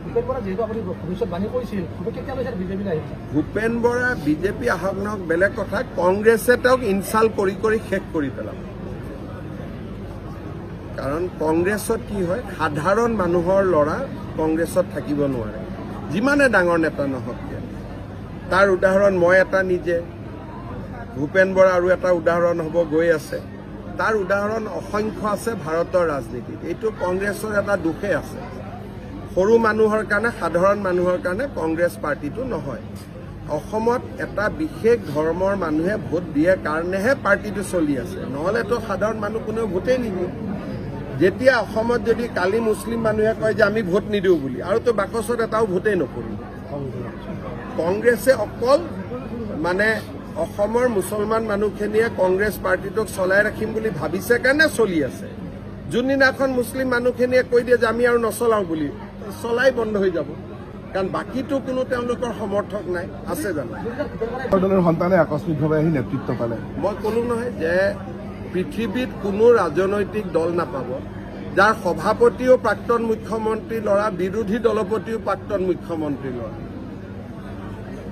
ভূপেন বৰা যেহেতু আপুনি ভৱিষ্যতবাণী কৰিছিল কেতিয়া লৈছে বিজেপি আহিছে ভূপেন বৰা বিজেপি আহক নহওক বেলেগ কথা কংগ্ৰেছে তেওঁক ইনচাল্ট কৰি কৰি শেষ কৰি পেলাব কাৰণ কংগ্ৰেছত কি হয় সাধাৰণ মানুহৰ ল'ৰা কংগ্ৰেছত থাকিব নোৱাৰে যিমানে ডাঙৰ নেতা নহওক তাৰ উদাহৰণ মই এটা নিজে ভূপেন বৰা আৰু এটা উদাহৰণ হ'ব গৈ আছে তাৰ উদাহৰণ অসংখ্য আছে ভাৰতৰ ৰাজনীতিত এইটো কংগ্ৰেছৰ এটা দুখে আছে সৰু মানুহৰ কাৰণে সাধাৰণ মানুহৰ কাৰণে কংগ্ৰেছ পাৰ্টিটো নহয় অসমত এটা বিশেষ ধৰ্মৰ মানুহে ভোট দিয়ে কাৰণেহে পাৰ্টিটো চলি আছে নহ'লেতো সাধাৰণ মানুহ কোনেও ভোটেই নিদিয়ে যেতিয়া অসমত যদি কালি মুছলিম মানুহে কয় যে আমি ভোট নিদিওঁ বুলি আৰু তো বাকচত এটাও ভোটেই নকৰিব কংগ্ৰেছে অকল মানে অসমৰ মুছলমান মানুহখিনিয়ে কংগ্ৰেছ পাৰ্টিটোক চলাই ৰাখিম বুলি ভাবিছে কাৰণে চলি আছে যোনদিনাখন মুছলিম মানুহখিনিয়ে কৈ দিয়ে যে আমি আৰু নচলাওঁ বুলি চলাই বন্ধ হৈ যাব কাৰণ বাকীটো কোনো তেওঁলোকৰ সমৰ্থক নাই আছে জানো দলৰ সন্তানে আকস্মিকভাৱে আহি নেতৃত্ব পালে মই ক'লো নহয় যে পৃথিৱীত কোনো ৰাজনৈতিক দল নাপাব যাৰ সভাপতিও প্ৰাক্তন মুখ্যমন্ত্ৰী ল'ৰা বিৰোধী দলপতিও প্ৰাক্তন মুখ্যমন্ত্ৰী ল'ৰা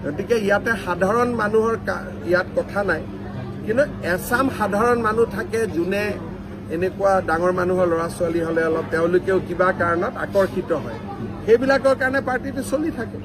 গতিকে ইয়াতে সাধাৰণ মানুহৰ ইয়াত কথা নাই কিন্তু এছাম সাধাৰণ মানুহ থাকে যোনে এনেকুৱা ডাঙৰ মানুহৰ ল'ৰা ছোৱালী হ'লে অলপ তেওঁলোকেও কিবা কাৰণত আকৰ্ষিত হয় সেইবিলাকৰ কাৰণে পাৰ্টিটো চলি থাকে